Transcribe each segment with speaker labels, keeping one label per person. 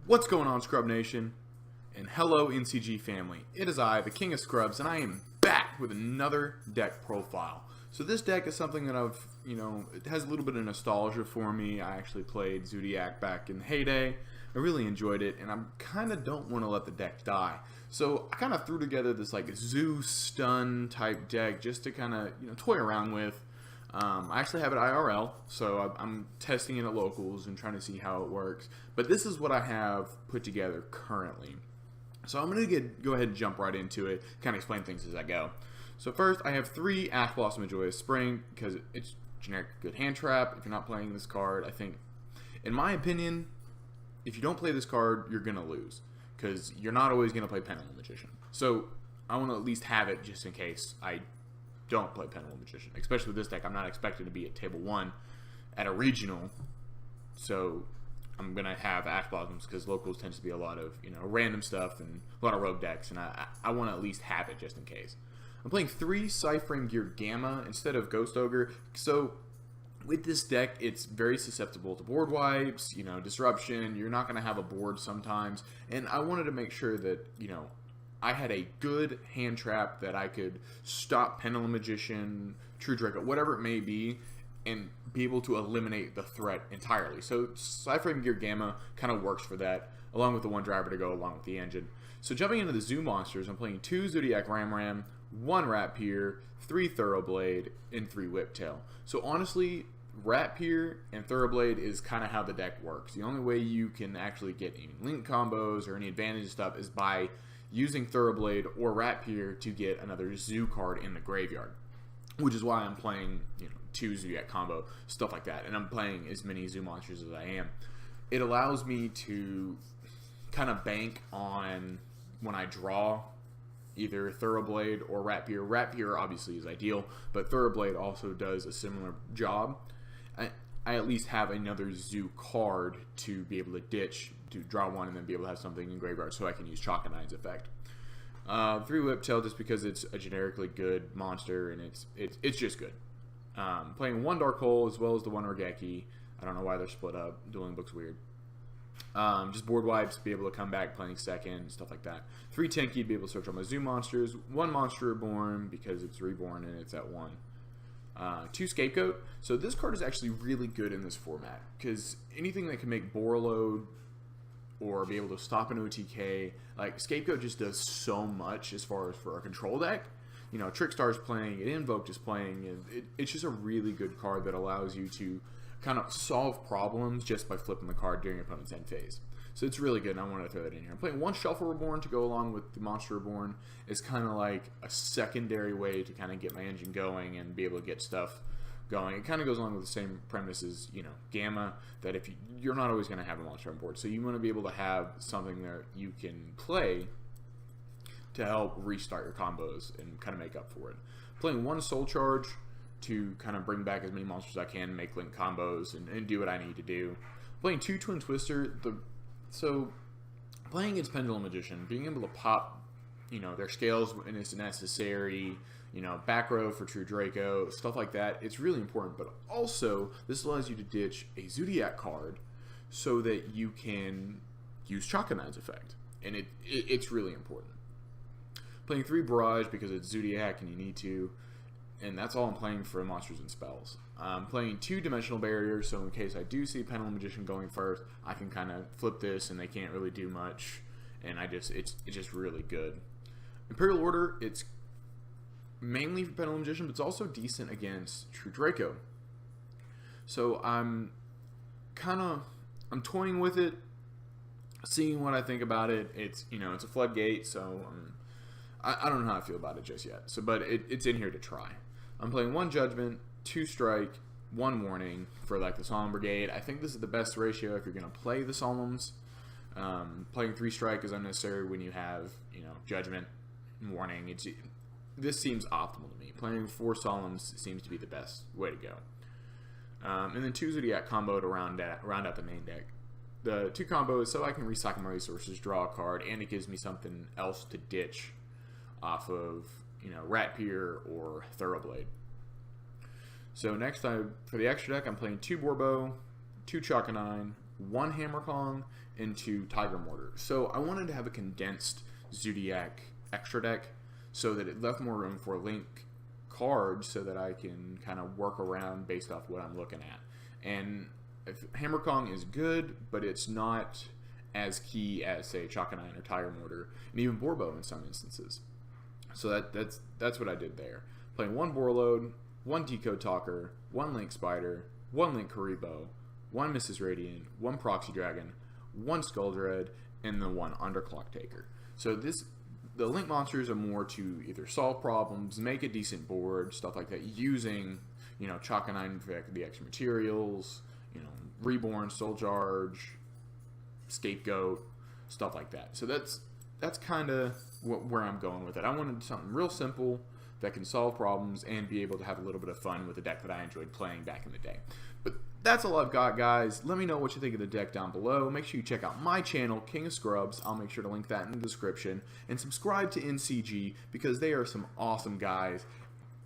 Speaker 1: What's going on, Scrub Nation? And hello, NCG family. It is I, the King of Scrubs, and I am back with another deck profile. So this deck is something that it has a little bit of nostalgia for me. I actually played Zoodiac back in the heyday. I really enjoyed it, and I kind of don't want to let the deck die. So I kind of threw together this like Zoo Stun type deck just to kind of toy around with. I actually have it IRL, so I'm testing it at locals and trying to see how it works. But this is what I have put together currently. So I'm going to go ahead and jump right into it, kind of explain things as I go. So first, I have 3 Ash Blossom of Joyous Spring, because it's generic good hand trap. If you're not playing this card, I think, in my opinion, if you don't play this card, you're going to lose, because you're not always going to play Pendulum Magician. So I want to at least have it just in case I don't play Pendulum Magician. Especially with this deck, I'm not expected to be at table 1 at a regional, so I'm going to have Ash Blossoms because locals tends to be a lot of random stuff and a lot of rogue decks, and I want to at least have it just in case. I'm playing 3 Cyframe Gear Gamma instead of Ghost Ogre, so with this deck, it's very susceptible to board wipes, disruption. You're not going to have a board sometimes, and I wanted to make sure that, I had a good hand trap that I could stop Pendulum Magician, True Draco, whatever it may be, and be able to eliminate the threat entirely. So Cyframe Gear Gamma kind of works for that, along with the one driver to go along with the engine. So jumping into the Zoo monsters, I'm playing 2 Zoodiac Ram, 1 Rapier, 3 Thoroughblade, and 3 Whiptail. So honestly, Rapier and Thoroughblade is kind of how the deck works. The only way you can actually get any link combos or any advantage stuff is by using Thoroughblade or Rapier to get another Zoo card in the graveyard, which is why I'm playing 2 Zoodiac combo, stuff like that, and I'm playing as many Zoo monsters as I am. It allows me to kind of bank on when I draw either Thoroughblade or Rapier. Rapier obviously is ideal, but Thoroughblade also does a similar job. I at least have another Zoo card to be able to ditch, to draw one and then be able to have something in graveyard so I can use Chalk and Nine's effect. 3 Whiptail just because it's a generically good monster and it's just good. Playing 1 Dark Hole as well as the 1 Orgeki. I don't know why they're split up. Dueling Book's weird. Just board wipes, be able to come back playing second, stuff like that. 3 Tenki, be able to search all my Zoo monsters. 1 Monster Reborn because it's reborn and it's at 1. 2 Scapegoat. So this card is actually really good in this format because anything that can make Borreload or be able to stop an OTK, like Scapegoat just does so much as far as for a control deck. Trickstar's playing it, Invoked is playing it. It's just a really good card that allows you to kind of solve problems just by flipping the card during your opponent's end phase. So it's really good, and I want to throw that in here. I'm playing 1 Shuffle Reborn to go along with the Monster Reborn. It's kind of like a secondary way to kind of get my engine going and be able to get stuff going. It kind of goes along with the same premise as, Gamma, that if you're not always going to have a monster on board. So you want to be able to have something that you can play to help restart your combos and kind of make up for it. Playing 1 Soul Charge to kind of bring back as many monsters as I can, make link combos, and do what I need to do. Playing 2 Twin Twister, so playing against Pendulum Magician, being able to pop, their scales when it's necessary, back row for True Draco, stuff like that, it's really important. But also, this allows you to ditch a Zoodiac card so that you can use Chakanine's effect, and it's really important. Playing 3 Barrage because it's Zoodiac and you need to, and that's all I'm playing for monsters and spells. I'm playing 2 Dimensional Barriers, so in case I do see Pendulum Magician going first, I can kind of flip this and they can't really do much, and it's just really good. Imperial Order, it's mainly for Pendulum Magician, but it's also decent against True Draco. So I'm toying with it, seeing what I think about it. It's it's a floodgate, so I don't know how I feel about it just yet. But it's in here to try. I'm playing 1 Judgment, 2 Strike, 1 Warning for like the Solemn Brigade. I think this is the best ratio if you're going to play the Solemns. Playing 3 Strike is unnecessary when you have Judgment and Warning. This seems optimal to me. Playing 4 Solemns seems to be the best way to go. And then 2 Zoodiac combo to round out the main deck. The 2 combos so I can recycle my resources, draw a card, and it gives me something else to ditch off of Rapier or Thoroughblade. So next, for the extra deck, I'm playing 2 Borbo, 2 Chakanine, 1 Hammer Kong, into Tiger Mortar. So I wanted to have a condensed Zoodiac extra deck so that it left more room for Link cards so that I can kind of work around based off what I'm looking at. And if Hammer Kong is good, but it's not as key as, say, Chakanine or Tiger Mortar, and even Borbo in some instances. So that's what I did there. Playing one Borload, one Decode Talker, one Link Spider, one Link Karibo, one Mrs. Radiant, one Proxy Dragon, one Skull Dread, and then one Underclock Taker. So the Link monsters are more to either solve problems, make a decent board, stuff like that, using, you know, Chakanine for the extra materials, you know, Reborn, Soul Charge, Scapegoat, stuff like that. So that's kind of where I'm going with it. I wanted something real simple that can solve problems and be able to have a little bit of fun with a deck that I enjoyed playing back in the day. But that's all I've got, guys. Let me know what you think of the deck down below. Make sure you check out my channel, King of Scrubs. I'll make sure to link that in the description. And subscribe to NCG because they are some awesome guys.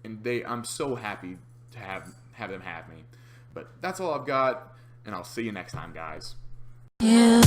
Speaker 1: And I'm so happy to have them have me. But that's all I've got, and I'll see you next time, guys. Yeah.